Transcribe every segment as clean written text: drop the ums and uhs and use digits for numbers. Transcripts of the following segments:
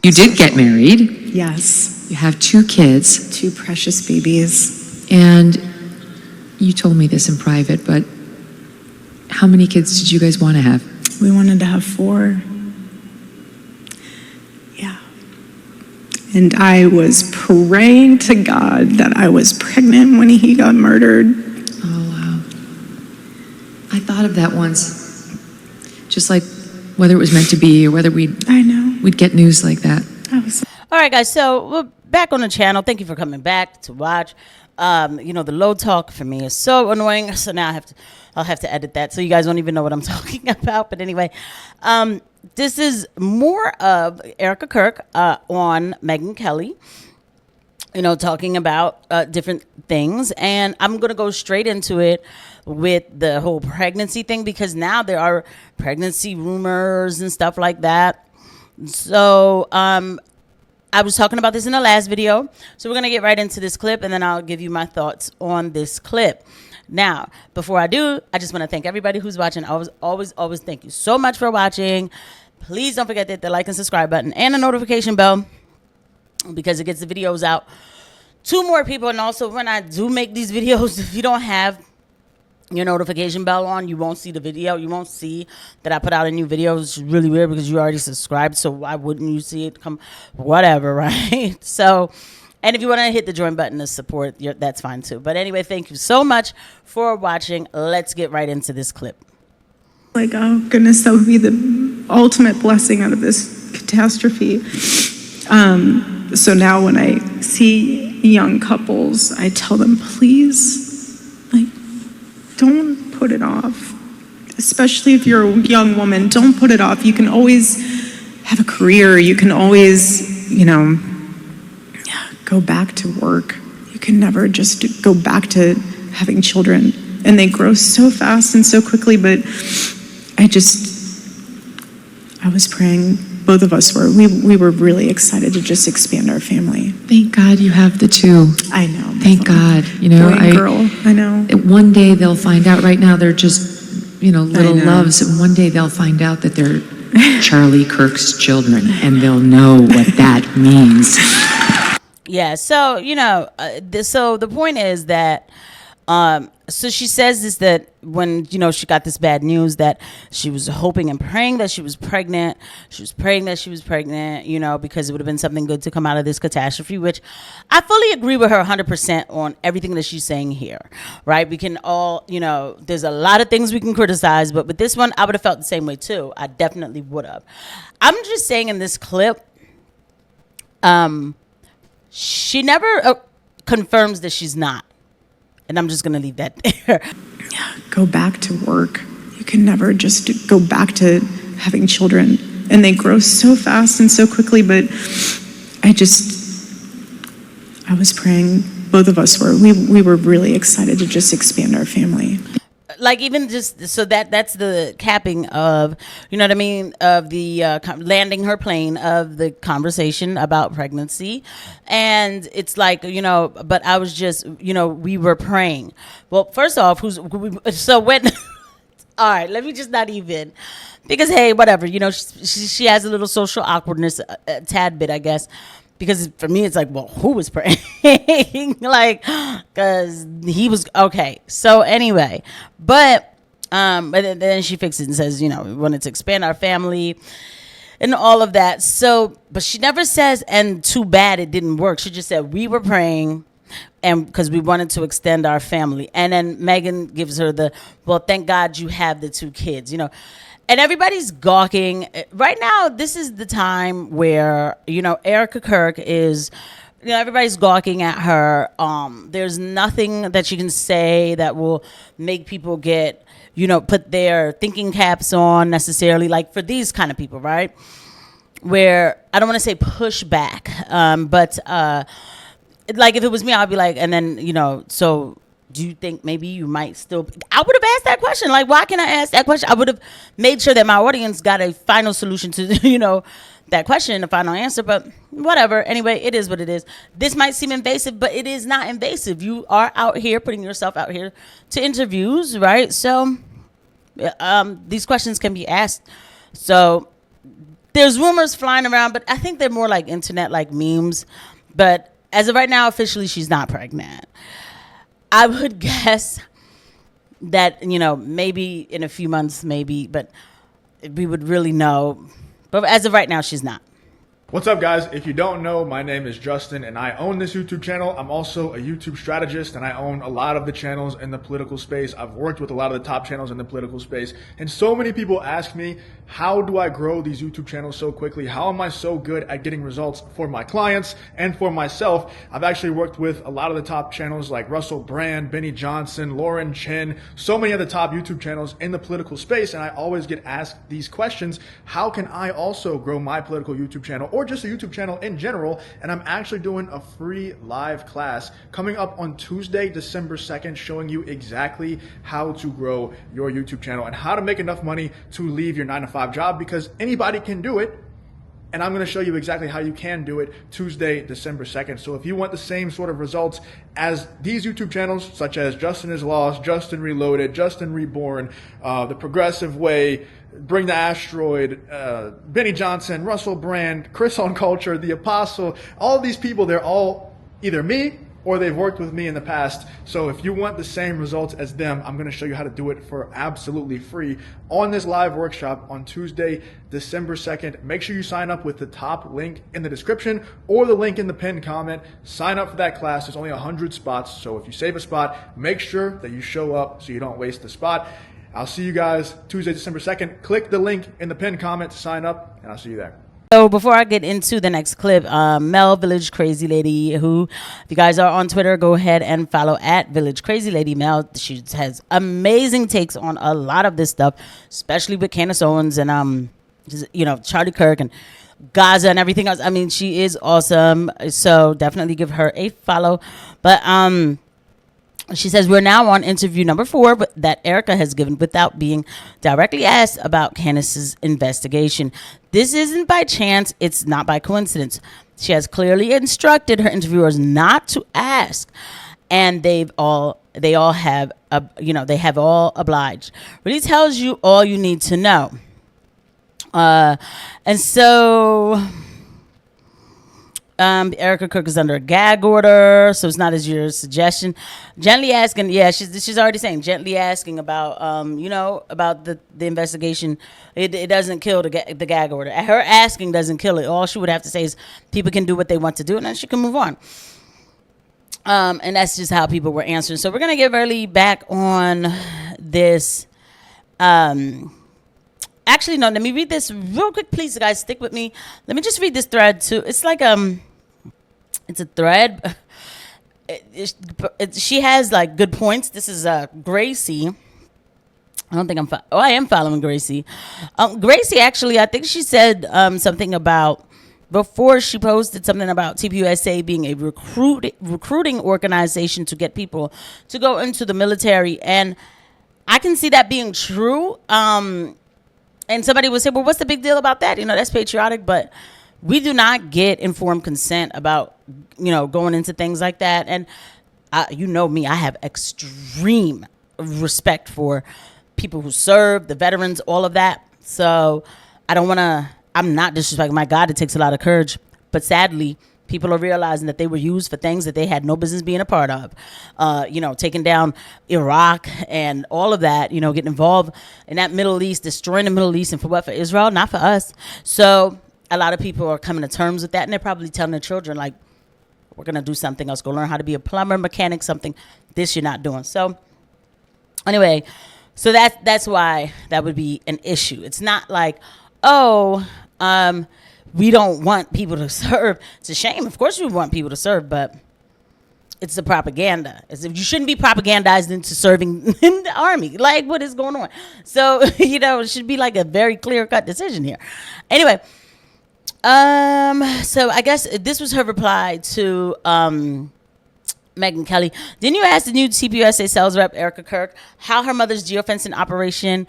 You did get married. Yes. You have 2 kids. 2 precious babies. And you told me this in private, but how many kids did you guys want to have? We wanted to have 4. Yeah. And I was praying to God that I was pregnant when he got murdered. Oh, wow. I thought of that once. Just like whether it was meant to be or whether we'd get news like that. All right, guys, so we're back on the channel. Thank you for coming back to watch. The low talk for me is so annoying, so now I'll have to edit that so you guys don't even know what I'm talking about. But anyway, this is more of Erika Kirk on Megyn Kelly, talking about different things. And I'm going to go straight into it with the whole pregnancy thing, because now there are pregnancy rumors and stuff like that. So I was talking about this in the last video. So we're going to get right into this clip, and then I'll give you my thoughts on this clip. Now, before I do, I just want to thank everybody who's watching. I always thank you so much for watching. Please don't forget the like and subscribe button and the notification bell, because it gets the videos out to more people. And also, when I do make these videos, if you don't have your notification bell on, you won't see the video. You won't see that I put out a new video. It's really weird because you already subscribed, so why wouldn't you see it come? Whatever, right? So, and if you want to hit the join button to support, that's fine too. But anyway, thank you so much for watching. Let's get right into this clip. Like, oh goodness, that would be the ultimate blessing out of this catastrophe. So now when I see young couples, I tell them, please, don't put it off. Especially if you're a young woman, don't put it off. You can always have a career. You can always, go back to work. You can never just go back to having children. And they grow so fast and so quickly, but I was praying, both of us were, we were really excited to just expand our family. Thank God you have the 2. I know. Thank God. Boy and girl, I know. One day they'll find out. Right now they're just, little loves. And one day they'll find out that they're Charlie Kirk's children, and they'll know what that means. Yeah, so, so the point is that, so she says this, that when, she got this bad news that she was hoping and praying that she was pregnant. She was praying that she was pregnant, because it would have been something good to come out of this catastrophe, which I fully agree with her 100% on everything that she's saying here, right? We can all, there's a lot of things we can criticize, but with this one, I would have felt the same way too. I definitely would have. I'm just saying in this clip, she never confirms that she's not. And I'm just going to leave that there. Go back to work. You can never just go back to having children. And they grow so fast and so quickly, but I was praying, both of us were, we were really excited to just expand our family. Like, even just so that's the capping of, of the landing her plane of the conversation about pregnancy. And it's like, but I was just, we were praying. Well, first off, so when, all right, let me just not even, because, hey, whatever, she has a little social awkwardness, a tad bit, I guess. Because for me, it's like, well, who was praying? Because he was, okay. So anyway, but then she fixes it and says, we wanted to expand our family and all of that. So, but she never says, and too bad it didn't work. She just said, we were praying, and because we wanted to extend our family. And then Megyn gives her well, thank God you have the 2 kids, And everybody's gawking. Right now, this is the time where, Erika Kirk is, everybody's gawking at her. There's nothing that she can say that will make people get, put their thinking caps on necessarily, like for these kind of people, right? Where, I don't want to say push back, but like if it was me, I'd be like, and then, so do you think maybe you might still, I would have asked that question. Like, why can I ask that question? I would have made sure that my audience got a final solution to, that question, a final answer, but whatever. Anyway, it is what it is. This might seem invasive, but it is not invasive. You are out here putting yourself out here to interviews, right? So, these questions can be asked. So there's rumors flying around, but I think they're more like internet, like memes. But as of right now, officially, she's not pregnant. I would guess that, maybe in a few months, maybe, but we would really know. But as of right now, she's not. What's up, guys? If you don't know, my name is Justin and I own this YouTube channel. I'm also a YouTube strategist and I own a lot of the channels in the political space. I've worked with a lot of the top channels in the political space. And so many people ask me, how do I grow these YouTube channels so quickly? How am I so good at getting results for my clients and for myself? I've actually worked with a lot of the top channels like Russell Brand, Benny Johnson, Lauren Chin, so many of the top YouTube channels in the political space. And I always get asked these questions. How can I also grow my political YouTube channel or just a YouTube channel in general? And I'm actually doing a free live class coming up on Tuesday, December 2nd, showing you exactly how to grow your YouTube channel and how to make enough money to leave your 9-to-5 job, because anybody can do it. And I'm going to show you exactly how you can do it Tuesday, December 2nd. So if you want the same sort of results as these YouTube channels, such as Justin is Lost, Justin Reloaded, Justin Reborn, The Progressive Way, Bring the Asteroid, Benny Johnson, Russell Brand, Chris on Culture, The Apostle, all of these people, they're all either me or they've worked with me in the past. So if you want the same results as them, I'm going to show you how to do it for absolutely free on this live workshop on Tuesday, December 2nd. Make sure you sign up with the top link in the description or the link in the pinned comment. Sign up for that class. There's only 100 spots. So if you save a spot, make sure that you show up so you don't waste the spot. I'll see you guys Tuesday, December 2nd. Click the link in the pinned comment to sign up, and I'll see you there. So before I get into the next clip, Mel Village Crazy Lady, who, if you guys are on Twitter, go ahead and follow at Village Crazy Lady Mel. She has amazing takes on a lot of this stuff, especially with Candace Owens and Charlie Kirk and Gaza and everything else. I mean, she is awesome. So definitely give her a follow. But she says, we're now on interview number 4 that Erika has given without being directly asked about Candace's investigation. This isn't by chance. It's not by coincidence. She has clearly instructed her interviewers not to ask. And they all have obliged. Really tells you all you need to know. And so Erika Kirk is under a gag order, so it's not as your suggestion. Gently asking, she's already saying, gently asking about, about the investigation. It doesn't kill the gag order. Her asking doesn't kill it. All she would have to say is people can do what they want to do, and then she can move on. And that's just how people were answering. So we're gonna get early back on this. Actually, no, let me read this real quick, please, guys. Stick with me. Let me just read this thread, too. It's like, it's a thread. She has, like, good points. This is Gracie. I don't think I am following Gracie. Gracie, actually, I think she said something about, before she posted something about TPUSA being a recruiting organization to get people to go into the military. And I can see that being true. And somebody would say, well, what's the big deal about that? That's patriotic, but we do not get informed consent about, going into things like that. And me, I have extreme respect for people who serve, the veterans, all of that. So I'm not disrespecting. My God, it takes a lot of courage. But sadly, people are realizing that they were used for things that they had no business being a part of. Taking down Iraq and all of that, getting involved in that Middle East, destroying the Middle East. And for what? For Israel, not for us. So a lot of people are coming to terms with that. And they're probably telling their children, like, we're going to do something else. Go learn how to be a plumber, mechanic, something. This you're not doing. So anyway, so that's why that would be an issue. It's not like, we don't want people to serve. It's a shame. Of course we want people to serve, but it's the propaganda. You shouldn't be propagandized into serving in the army. Like, what is going on? So, it should be like a very clear-cut decision here. Anyway, so I guess this was her reply to Megyn Kelly. Didn't you ask the new TPUSA sales rep, Erika Kirk, how her mother's geofencing operation,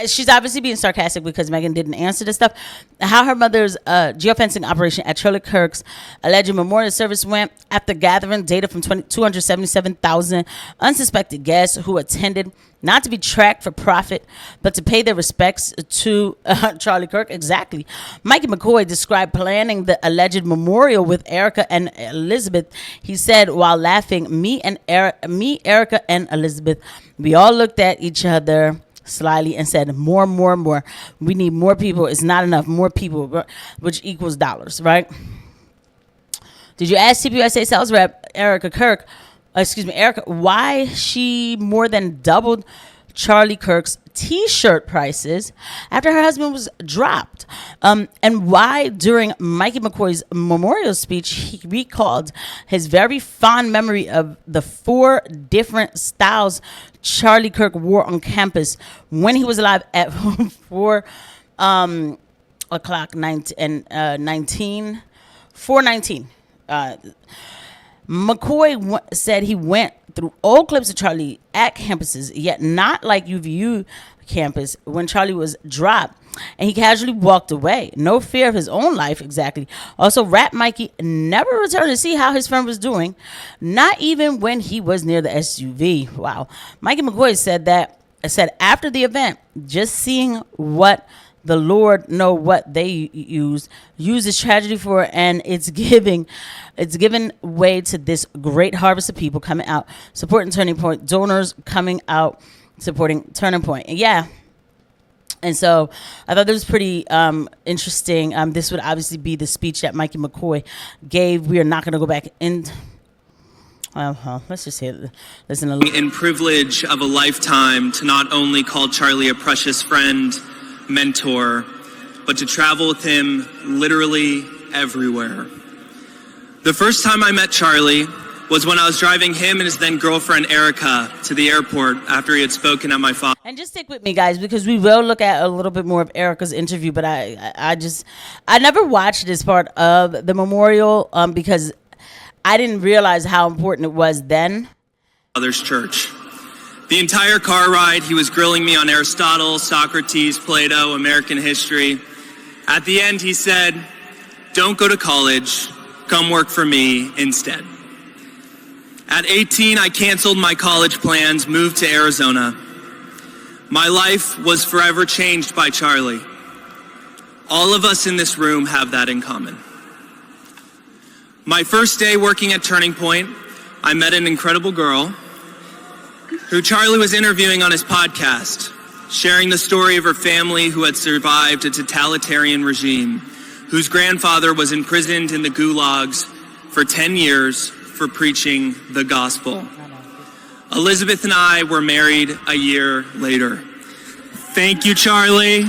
she's obviously being sarcastic because Megyn didn't answer this stuff, how her mother's geofencing operation at Charlie Kirk's alleged memorial service went after gathering data from 277,000 unsuspected guests who attended not to be tracked for profit, but to pay their respects to Charlie Kirk. Exactly. Mikey McCoy described planning the alleged memorial with Erika and Elizabeth. He said while laughing, me, Erika, and Elizabeth, we all looked at each other slyly and said, more. We need more people. It's not enough. More people, which equals dollars, right? Did you ask TPUSA sales rep Erika, why she more than doubled Charlie Kirk's T-shirt prices after her husband was dropped? And why during Mikey McCoy's memorial speech, he recalled his very fond memory of the 4 different styles Charlie Kirk wore on campus when he was alive at 4 o'clock 419. McCoy said he went through old clips of Charlie at campuses, yet not like UVU campus when Charlie was dropped, and he casually walked away. No fear of his own life, exactly. Also, Rap Mikey never returned to see how his friend was doing, not even when he was near the SUV. Wow. Mikey McCoy said after the event, just seeing what the Lord know what they use this tragedy for, and it's given way to this great harvest of people coming out supporting Turning Point, donors coming out supporting Turning Point. Yeah. And so I thought this was pretty interesting. This would obviously be the speech that Mikey McCoy gave. We are not going to go back in. Let's just say it. Listen a little. And privilege of a lifetime to not only call Charlie a precious friend, mentor, but to travel with him literally everywhere. The first time I met Charlie was when I was driving him and his then girlfriend Erika to the airport after he had spoken at my father. And just stick with me, guys, because we will look at a little bit more of Erika's interview, but I never watched this part of the memorial because I didn't realize how important it was then. Father's church. The entire car ride, he was grilling me on Aristotle, Socrates, Plato, American history. At the end, he said, "Don't go to college, come work for me instead." At 18, I canceled my college plans, moved to Arizona. My life was forever changed by Charlie. All of us in this room have that in common. My first day working at Turning Point, I met an incredible girl who Charlie was interviewing on his podcast, sharing the story of her family who had survived a totalitarian regime, whose grandfather was imprisoned in the gulags for 10 years for preaching the gospel. Elizabeth and I were married a year later. Thank you, Charlie.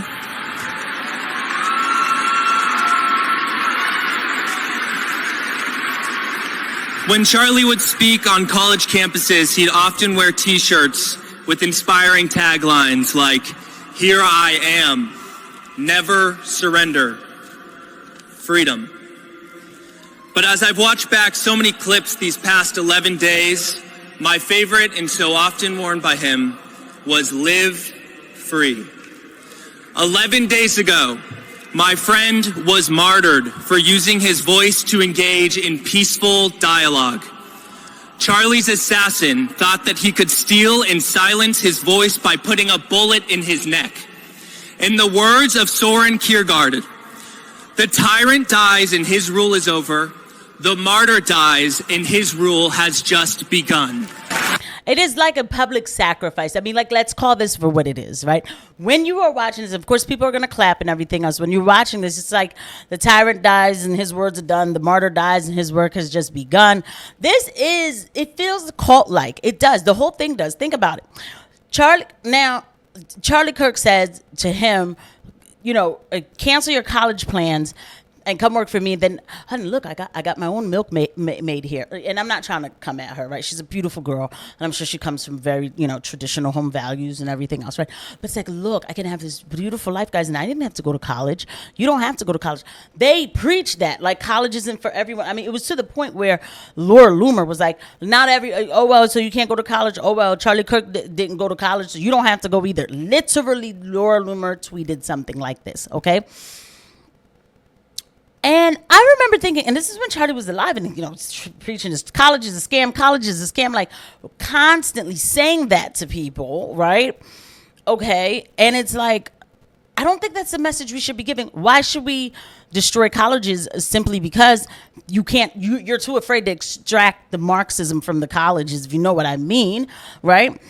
When Charlie would speak on college campuses, he'd often wear t-shirts with inspiring taglines like, "Here I am, never surrender, freedom." But as I've watched back so many clips these past 11 days, my favorite and so often worn by him was "Live Free." 11 days ago, my friend was martyred for using his voice to engage in peaceful dialogue. Charlie's assassin thought that he could steal and silence his voice by putting a bullet in his neck. In the words of Soren Kierkegaard, "The tyrant dies and his rule is over. The martyr dies and his rule has just begun." It is like a public sacrifice. I mean, like, let's call this for what it is, right? When you are watching this, of course, people are going to clap and everything else. When you're watching this, it's like the tyrant dies and his words are done. The martyr dies and his work has just begun. It feels cult-like. It does. The whole thing does. Think about it. Charlie Kirk says to him, cancel your college plans and come work for me. Then, honey, look, I got my own milkmaid here. And I'm not trying to come at her, right? She's a beautiful girl. And I'm sure she comes from very, traditional home values and everything else, right? But it's like, look, I can have this beautiful life, guys. And I didn't have to go to college. You don't have to go to college. They preach that. Like, college isn't for everyone. I mean, it was to the point where Laura Loomer was like, so you can't go to college. Oh, well, Charlie Kirk didn't go to college, so you don't have to go either. Literally, Laura Loomer tweeted something like this, okay? And I remember thinking, and this is when Charlie was alive, and preaching this college is a scam, like constantly saying that to people, right? Okay, and it's like, I don't think that's the message we should be giving. Why should we destroy colleges simply because you're too afraid to extract the Marxism from the colleges, if you know what I mean, right?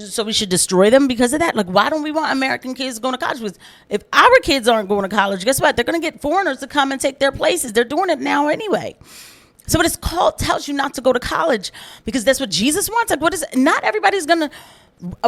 So we should destroy them because of that. Like, why don't we want American kids going to college? Because if our kids aren't going to college, guess what? They're going to get foreigners to come and take their places. They're doing it now anyway. So what it's called tells you not to go to college because that's what Jesus wants. Like, what is it? Not everybody's going to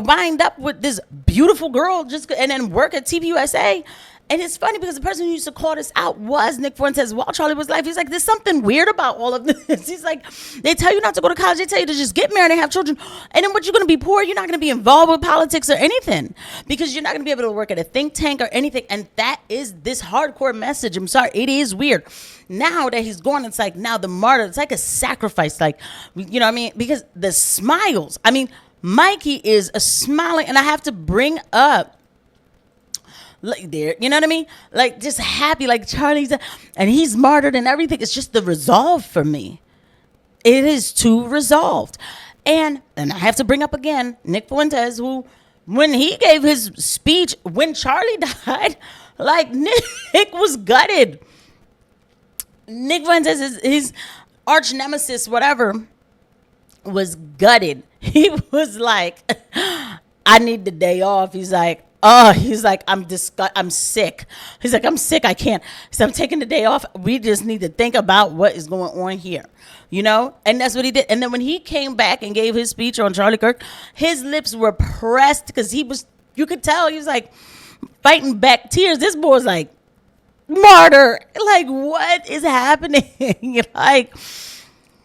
wind up with this beautiful girl and then work at TPUSA. And it's funny because the person who used to call this out was Nick Fuentes while Charlie was alive. He's like, there's something weird about all of this. He's like, they tell you not to go to college. They tell you to just get married and have children. And then what, you're going to be poor? You're not going to be involved with politics or anything because you're not going to be able to work at a think tank or anything. And that is this hardcore message. I'm sorry. It is weird. Now that he's gone, it's like now the martyr, it's like a sacrifice. Like, you know what I mean? Because the smiles, I mean, Mikey is a smiling, and I have to bring up like there, you know what I mean? Like just happy, like Charlie's, and he's martyred and everything. It's just the resolve for me. It is too resolved. And I have to bring up again Nick Fuentes, who, when he gave his speech when Charlie died, like Nick was gutted. Nick Fuentes, his arch nemesis, whatever, was gutted. He was like, I need the day off. He's like, I'm sick. He's like, I'm sick. I can't. So I'm taking the day off. We just need to think about what is going on here, you know? And that's what he did. And then when he came back and gave his speech on Charlie Kirk, his lips were pressed because you could tell he was like fighting back tears. This boy's like, martyr. Like, what is happening? Like,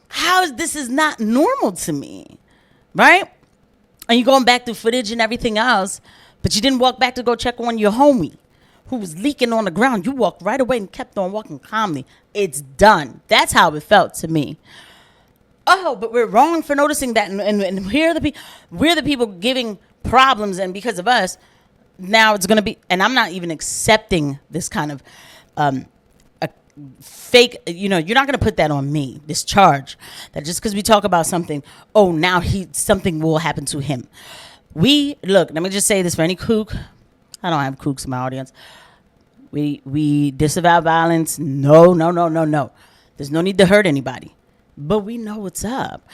how is this is not normal to me, right? And you're going back through footage and everything else, but you didn't walk back to go check on your homie who was leaking on the ground. You walked right away and kept on walking calmly. It's done. That's how it felt to me. Oh, but we're wrong for noticing that, and we're the people giving problems, and because of us, now it's going to be, and I'm not even accepting this kind of a fake, you know, you're not going to put that on me, this charge, that just because we talk about something, oh, now something will happen to him. Look, let me just say this for any kook. I don't have kooks in my audience. We disavow violence. No. There's no need to hurt anybody. But we know what's up.